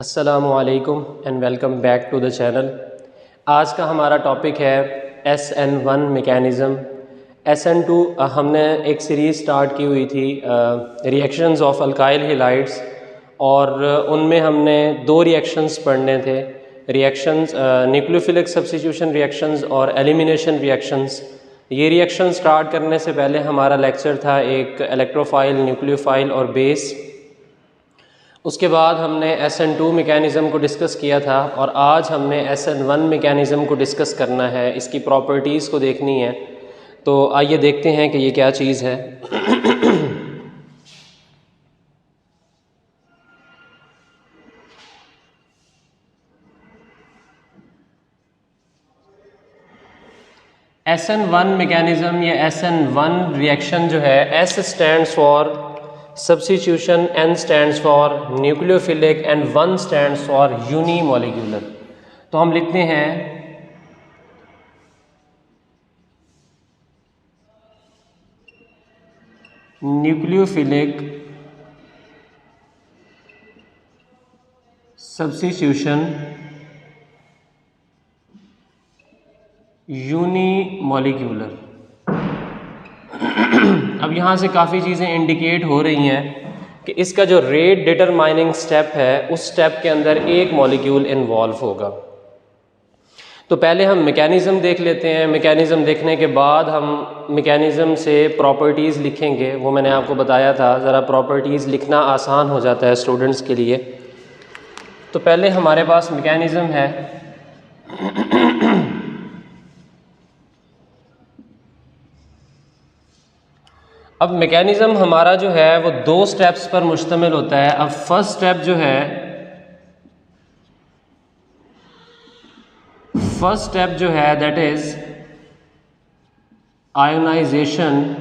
अस्सलामुअलैकुम and welcome back to the channel. आज का हमारा टॉपिक है SN1 मेकेनिज़्म। SN2 हमने एक सीरीज़ स्टार्ट की हुई थी रिएक्शंस ऑफ अल्काइल हैलाइड्स, और उनमें हमने दो रिएक्शंस पढ़ने थे। रिएक्शंस न्यूक्लियोफिलिक सब्स्टिट्यूशन रिएक्शंस और एलिमिनेशन रिएक्शंस। ये रिएक्शन स्टार्ट करने से पहले हमारा लेक्चर था एक इलेक्ट्रोफाइल, न्यूक्लियोफाइल और बेस। उसके बाद हमने SN2 मेकेनिज़्म को डिस्कस किया था और आज हमने SN1 मेकेनिज़्म को डिस्कस करना है, इसकी प्रॉपर्टीज़ को देखनी है। तो आइए देखते हैं कि ये क्या चीज़ है। SN1 मेकेनिज़्म या SN1 रिएक्शन जो है, S stands for substitution, N stands for nucleophilic and 1 stands for unimolecular. तो हम लिखते हैं न्यूक्लियोफिलिक सब्स्टिट्यूशन यूनिमोलिकुलर। अब यहाँ से काफ़ी चीज़ें इंडिकेट हो रही हैं कि इसका जो रेट डिटरमाइनिंग स्टेप है, उस स्टेप के अंदर एक मॉलिक्यूल इन्वॉल्व होगा। तो पहले हम मैकेनिज़्म देख लेते हैं। मैकेनिज़्म देखने के बाद हम मैकेनिज़्म से प्रॉपर्टीज़ लिखेंगे। वो मैंने आपको बताया था, ज़रा प्रॉपर्टीज़ लिखना आसान हो जाता है स्टूडेंट्स के लिए। तो पहले हमारे पास मैकेनिज़्म है। अब मैकेनिज़्म हमारा जो है वो दो स्टेप्स पर मुश्तमिल होता है। अब फर्स्ट स्टेप जो है that is ionization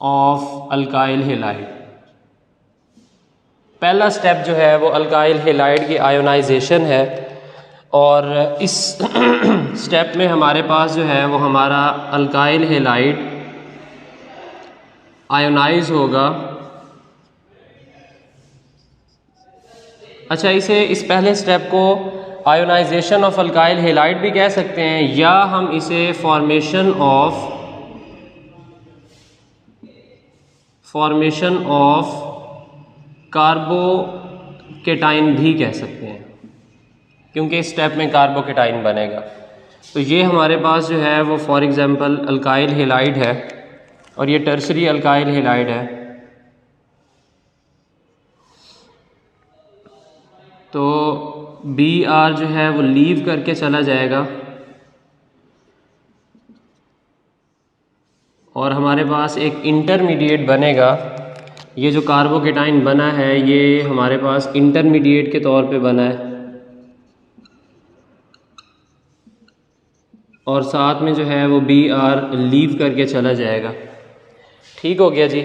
of alkyl halide. पहला स्टेप जो है वो अल्काइल हैलाइड की आयोनाइजेशन है, और इस स्टेप में हमारे पास जो है वो हमारा अल्काइल हैलाइड आयोनाइज होगा। अच्छा, इस पहले स्टेप को आयोनाइजेशन ऑफ अल्काइल हैलाइड भी कह सकते हैं, या हम इसे फॉर्मेशन ऑफ कार्बोकेटाइन भी कह सकते हैं, क्योंकि इस स्टेप में कार्बोकेटाइन बनेगा। तो ये हमारे पास जो है वो फॉर एग्जांपल अल्काइल हैलाइड है, और ये टर्शरी अल्काइल हैलाइड है। तो Br जो है वो लीव करके चला जाएगा, और हमारे पास एक इंटरमीडिएट बनेगा। ये जो कार्बोकेटाइन बना है ये हमारे पास इंटरमीडिएट के तौर पे बना है, और साथ में जो है वो Br लीव करके चला जाएगा। ठीक हो गया जी।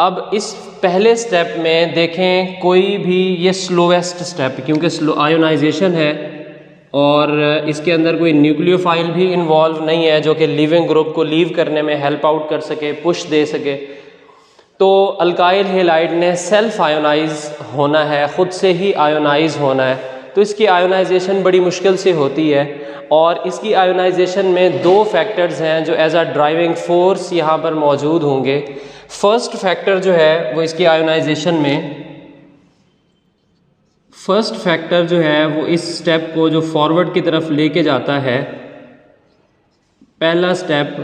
अब इस पहले स्टेप में देखें, कोई भी ये स्लोवेस्ट स्टेप, क्योंकि स्लो आयोनाइजेशन है और इसके अंदर कोई न्यूक्लियोफाइल भी इन्वॉल्व नहीं है जो कि लिविंग ग्रुप को लीव करने में हेल्प आउट कर सके, पुश दे सके। तो अल्काइल हैलाइड ने सेल्फ आयोनाइज होना है, ख़ुद से ही आयोनाइज होना है। तो इसकी आयोनाइजेशन बड़ी मुश्किल से होती है, और इसकी आयोनाइजेशन में दो फैक्टर्स हैं जो एज अ ड्राइविंग फोर्स यहाँ पर मौजूद होंगे। फर्स्ट फैक्टर जो है वो इसकी आयोनाइजेशन में, फर्स्ट फैक्टर जो है वो इस स्टेप को जो फॉरवर्ड की तरफ लेके जाता है, पहला step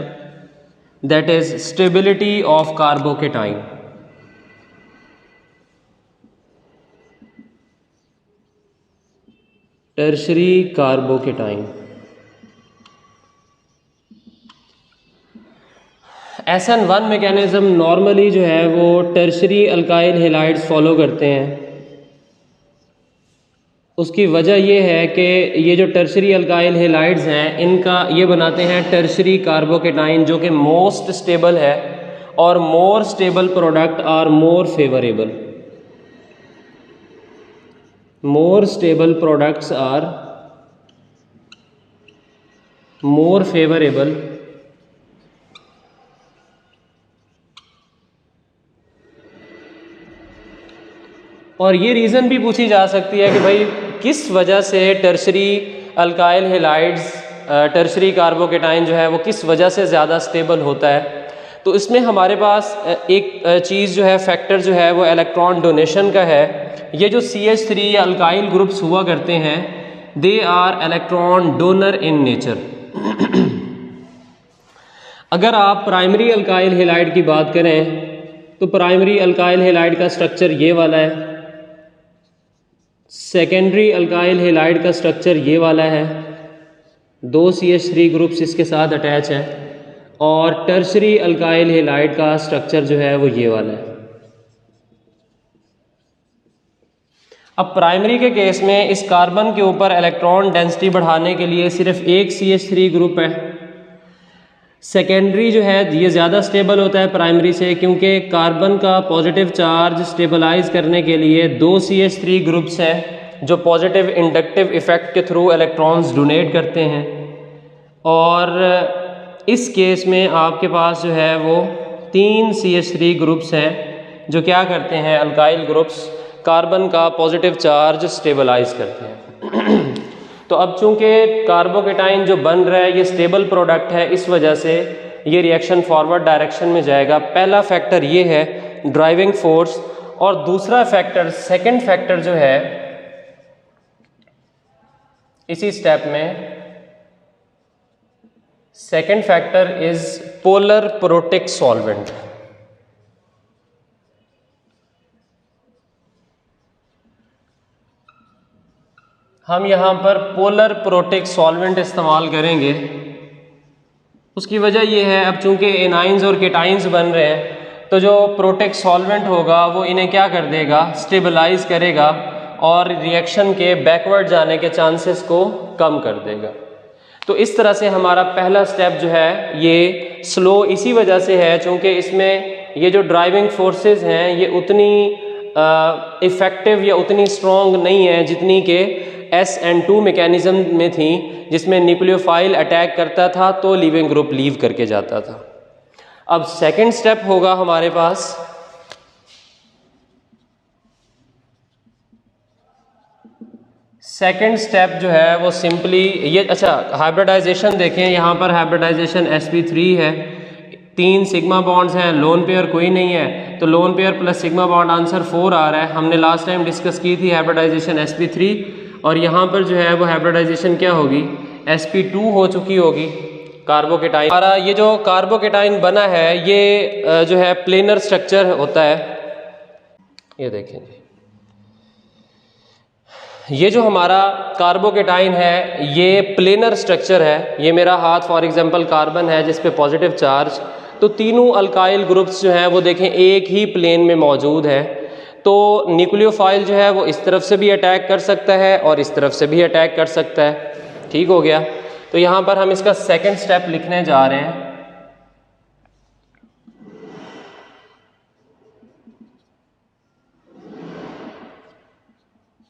that is stability of carbocation. Tertiary carbocation. SN1 mechanism normally जो है वो टर्शरी अल्काइल हैलाइड्स फॉलो करते हैं। उसकी वजह ये है कि ये जो टर्शरी अल्काइल हैलाइड्स हैं, इनका ये बनाते हैं टर्शरी कार्बोकेटाइन, जो कि मोस्ट स्टेबल है, और more stable product are more favourable. More stable products are more favourable और ये रीज़न भी पूछी जा सकती है कि भाई किस वजह से tertiary alkyl halides, tertiary carbocation जो है वो किस वजह से ज़्यादा स्टेबल होता है। तो इसमें हमारे पास एक चीज़ जो है, फैक्टर जो है वो इलेक्ट्रॉन डोनेशन का है। ये जो CH3 या अल्काइल ग्रुप्स हुआ करते हैं, they are electron donor in nature. अगर आप प्राइमरी अल्काइल हैलाइड की बात करें तो प्राइमरी अल्काइल हैलाइड का स्ट्रक्चर ये वाला है, सेकेंडरी अल्काइल हैलाइड का स्ट्रक्चर ये वाला है, 2 CH3 ग्रुप्स इसके साथ अटैच है, और टर्शरी अल्काइल हैलाइड का स्ट्रक्चर जो है वो ये वाला है। अब प्राइमरी के केस में इस कार्बन के ऊपर इलेक्ट्रॉन डेंसिटी बढ़ाने के लिए सिर्फ एक CH3 ग्रुप है। सेकेंडरी जो है ये ज़्यादा स्टेबल होता है प्राइमरी से, क्योंकि कार्बन का पॉजिटिव चार्ज स्टेबलाइज करने के लिए 2 CH3 ग्रुप्स हैं जो पॉजिटिव इंडक्टिव इफ़ेक्ट के थ्रू इलेक्ट्रॉन्स डोनेट करते हैं। और इस केस में आपके पास जो है वो 3 CH3 ग्रुप्स हैं जो क्या करते हैं, अल्काइल ग्रुप्स कार्बन का पॉजिटिव चार्ज स्टेबलाइज करते हैं। तो अब चूंकि कार्बोकेटाइन जो बन रहा है ये स्टेबल प्रोडक्ट है, इस वजह से ये रिएक्शन फॉरवर्ड डायरेक्शन में जाएगा। पहला फैक्टर ये है ड्राइविंग फोर्स, और दूसरा फैक्टर, सेकंड फैक्टर जो है इसी स्टेप में, second factor is polar protic solvent. हम यहाँ पर पोलर प्रोटिक सॉल्वेंट इस्तेमाल करेंगे। उसकी वजह ये है, अब चूंकि एनाइंस और केटाइंस बन रहे हैं तो जो प्रोटिक सॉल्वेंट होगा वो इन्हें क्या कर देगा, स्टेबलाइज करेगा और रिएक्शन के बैकवर्ड जाने के चांसेस को कम कर देगा। तो इस तरह से हमारा पहला स्टेप जो है ये स्लो इसी वजह से है चूँकि इसमें ये जो ड्राइविंग फोर्सेस हैं ये उतनी इफ़ेक्टिव या उतनी स्ट्रॉन्ग नहीं है जितनी कि SN2 मैकेनिज्म में थी, जिसमें न्यूक्लियोफाइल अटैक करता था तो लीविंग ग्रुप लीव करके जाता था। अब सेकंड स्टेप होगा हमारे पास, सेकंड स्टेप जो है वो सिंपली ये, अच्छा हाइब्रिडाइजेशन देखें, यहाँ पर हाइब्रिडाइजेशन sp3 है, 3 सिग्मा बॉन्ड्स हैं, लोन पेयर कोई नहीं है, तो lone pair plus sigma bond answer 4 आ रहा है। हमने लास्ट टाइम डिस्कस की थी हाइब्रिडाइजेशन sp3, और यहाँ पर जो है वो हाइब्रिडाइजेशन क्या होगी, sp2 हो चुकी होगी कार्बोकेटाइन। हमारा ये जो कार्बोकेटाइन बना है ये जो है प्लेनर स्ट्रक्चर होता है। ये देखें जी, ये जो हमारा कार्बोकेटाइन है ये प्लेनर स्ट्रक्चर है। ये मेरा हाथ फॉर एग्जांपल कार्बन है जिस पे पॉजिटिव चार्ज, तो तीनों अल्काइल ग्रुप्स जो हैं वो देखें एक ही प्लेन में मौजूद है। तो न्यूक्लियोफाइल जो है वो इस तरफ से भी अटैक कर सकता है और इस तरफ से भी अटैक कर सकता है। ठीक हो गया। तो यहाँ पर हम इसका सेकंड स्टेप लिखने जा रहे हैं।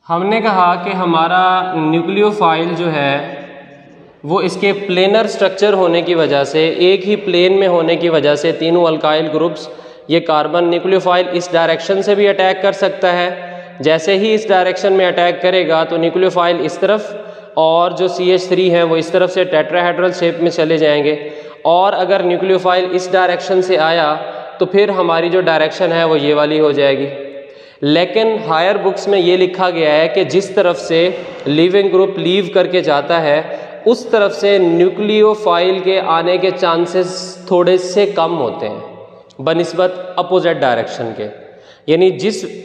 हमने कहा कि हमारा न्यूक्लियोफाइल जो है वो इसके प्लेनर स्ट्रक्चर होने की वजह से, एक ही प्लेन में होने की वजह से तीनों अल्काइल ग्रुप्स, ये कार्बन न्यूक्लियोफाइल इस डायरेक्शन से भी अटैक कर सकता है। जैसे ही इस डायरेक्शन में अटैक करेगा तो न्यूक्लियोफाइल इस तरफ और जो CH3 हैं वो इस तरफ से टेट्राहेड्रल शेप में चले जाएंगे। और अगर न्यूक्लियोफाइल इस डायरेक्शन से आया तो फिर हमारी जो डायरेक्शन है वो ये वाली हो जाएगी। लेकिन हायर बुक्स में ये लिखा गया है कि जिस तरफ से लिविंग ग्रुप लीव करके जाता है उस तरफ से न्यूक्लियोफाइल के आने के चांसेस थोड़े से कम होते हैं बनिस्बत अपोजिट डायरेक्शन के। यानी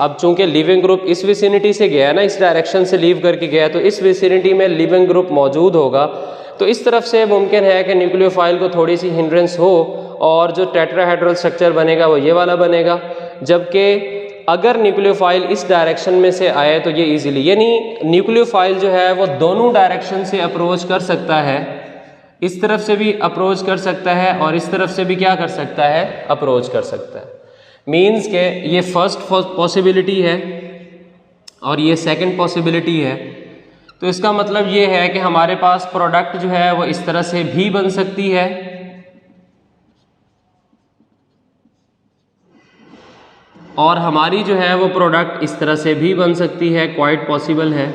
अब चूंकि लिविंग ग्रुप इस विसिनिटी से गया ना, इस डायरेक्शन से लीव करके गया, तो इस विसिनिटी में लिविंग ग्रुप मौजूद होगा। तो इस तरफ से मुमकिन है कि न्यूक्लियोफाइल को थोड़ी सी हिंड्रेंस हो और जो टेट्राहेड्रल स्ट्रक्चर बनेगा वो ये वाला बनेगा। जबकि अगर न्यूक्लियोफाइल इस डायरेक्शन में से आए तो ये इजीली, यानी न्यूक्लियोफाइल जो है वो दोनों डायरेक्शन से अप्रोच कर सकता है, इस तरफ से भी अप्रोच कर सकता है और इस तरफ से भी क्या कर सकता है, अप्रोच कर सकता है। मीन्स के ये फर्स्ट पॉसिबिलिटी है और ये सेकंड पॉसिबिलिटी है। तो इसका मतलब ये है कि हमारे पास प्रोडक्ट जो है वो इस तरह से भी बन सकती है और हमारी जो है वो प्रोडक्ट इस तरह से भी बन सकती है, क्वाइट पॉसिबल है।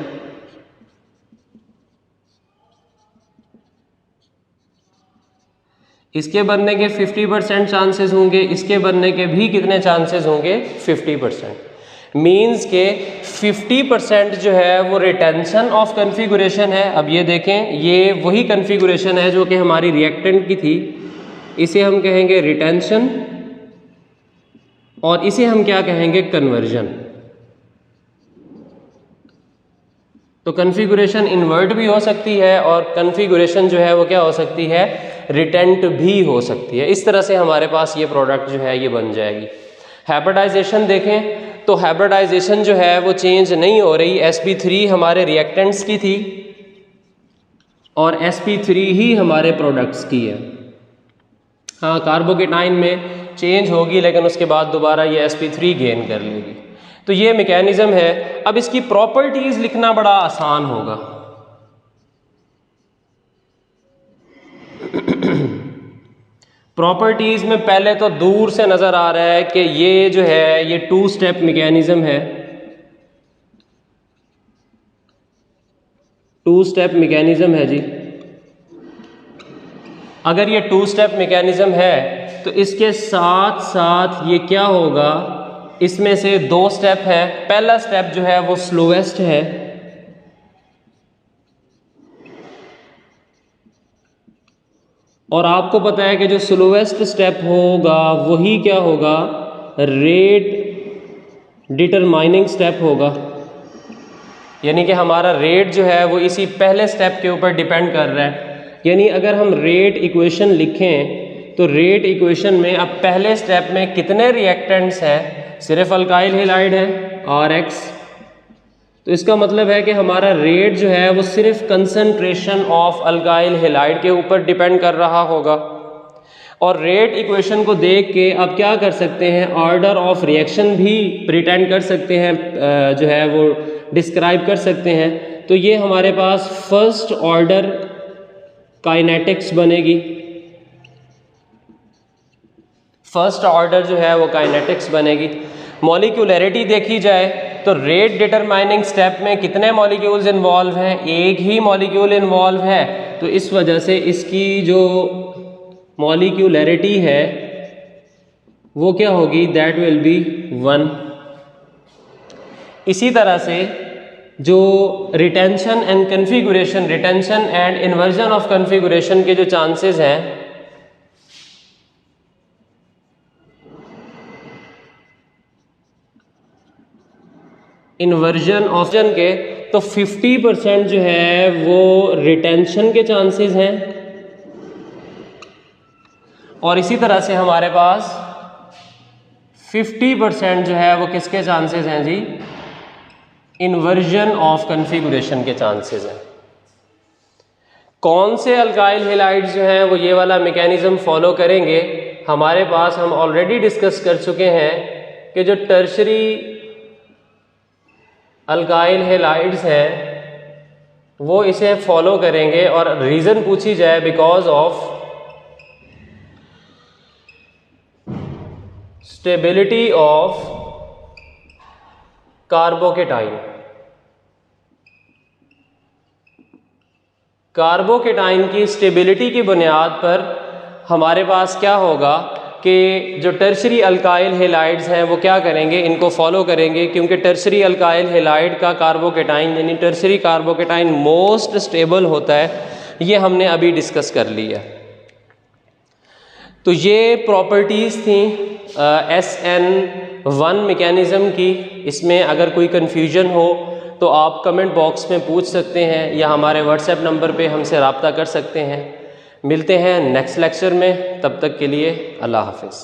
इसके बनने के 50% चांसेस होंगे, इसके बनने के भी कितने चांसेस होंगे? 50%। मीन्स के 50% जो है वो रिटेंशन ऑफ कन्फिगुरेशन है। अब ये देखें, ये वही कन्फिगुरेशन है जो कि हमारी रिएक्टेंट की थी, इसे हम कहेंगे रिटेंशन, और इसे हम क्या कहेंगे? कन्वर्जन। तो कन्फिगुरेशन इन्वर्ट भी हो सकती है और कन्फिगुरेशन जो है वो क्या हो सकती है? रिटेंट भी हो सकती है। इस तरह से हमारे पास ये प्रोडक्ट जो है ये बन जाएगी। हाइब्रिडाइजेशन देखें तो हाइब्रिडाइजेशन जो है वो चेंज नहीं हो रही। sp3 हमारे रिएक्टेंट्स की थी और sp3 ही हमारे प्रोडक्ट्स की है। हाँ, कार्बोकेटाइन में चेंज होगी लेकिन उसके बाद दोबारा ये sp3 गेन कर लेगी। तो ये मैकेनिज्म है। अब इसकी प्रॉपर्टीज लिखना बड़ा आसान होगा। प्रॉपर्टीज में पहले तो दूर से नजर आ रहा है कि ये जो है ये 2 स्टेप मैकेनिज्म है। 2 स्टेप मैकेनिज्म है जी। अगर ये 2 स्टेप मैकेनिज्म है तो इसके साथ साथ ये क्या होगा? इसमें से 2 स्टेप है। पहला स्टेप जो है वो स्लोएस्ट है, और आपको पता है कि जो स्लोएस्ट स्टेप होगा वही क्या होगा? रेट डिटरमाइनिंग स्टेप होगा। यानी कि हमारा रेट जो है वो इसी पहले स्टेप के ऊपर डिपेंड कर रहा है। यानी अगर हम रेट इक्वेशन लिखें तो रेट इक्वेशन में अब पहले स्टेप में कितने रिएक्टेंट्स हैं? सिर्फ अल्काइल हैलाइड है Rx। तो इसका मतलब है कि हमारा रेट जो है वो सिर्फ कंसंट्रेशन ऑफ अल्काइल हैलाइड के ऊपर डिपेंड कर रहा होगा। और रेट इक्वेशन को देख के अब क्या कर सकते हैं? ऑर्डर ऑफ रिएक्शन भी प्रिटेंड कर सकते हैं, जो है वो डिस्क्राइब कर सकते हैं। तो ये हमारे पास फर्स्ट ऑर्डर काइनेटिक्स बनेगी। फर्स्ट ऑर्डर जो है वो काइनेटिक्स बनेगी। मॉलिक्यूलरिटी देखी जाए तो रेट डिटरमाइनिंग स्टेप में कितने मॉलिक्यूल्स इन्वॉल्व हैं? एक ही मॉलिक्यूल इन्वॉल्व है। तो इस वजह से इसकी जो मॉलिक्यूलरिटी है वो क्या होगी? That will be 1। इसी तरह से जो retention and configuration, retention and inversion of configuration के जो चांसेस हैं, इन्वर्जन ऑफ के, तो 50% जो है वो रिटेंशन के चांसेस हैं, और इसी तरह से हमारे पास 50% जो है वो किसके चांसेस हैं जी? इन्वर्जन ऑफ कन्फिगुरेशन के चांसेस हैं। कौन से अल्काइल हैलाइड्स जो हैं वो ये वाला मैकेनिज्म फॉलो करेंगे? हमारे पास हम ऑलरेडी डिस्कस कर चुके हैं कि जो टर्शरी अल्काइल हैलाइड्स हैं वो इसे फॉलो करेंगे। और रीज़न पूछी जाए, because of stability of carbocation. Carbocation की स्टेबिलिटी की बुनियाद पर हमारे पास क्या होगा कि जो टर्शरी अल्काइल हैलाइड्स हैं वो क्या करेंगे? इनको फॉलो करेंगे, क्योंकि टर्शरी अल्काइल हैलाइड का कार्बोकेटाइन यानी टर्शरी कार्बोकेटाइन मोस्ट स्टेबल होता है। ये हमने अभी डिस्कस कर लिया। तो ये प्रॉपर्टीज़ थी SN1 मैकेनिज़्म की। इसमें अगर कोई कन्फ्यूजन हो तो आप कमेंट बॉक्स में पूछ सकते हैं या हमारे व्हाट्सएप नंबर पे हमसे रब्ता कर सकते हैं। मिलते हैं नेक्स्ट लेक्चर में, तब तक के लिए अल्लाह हाफिज़।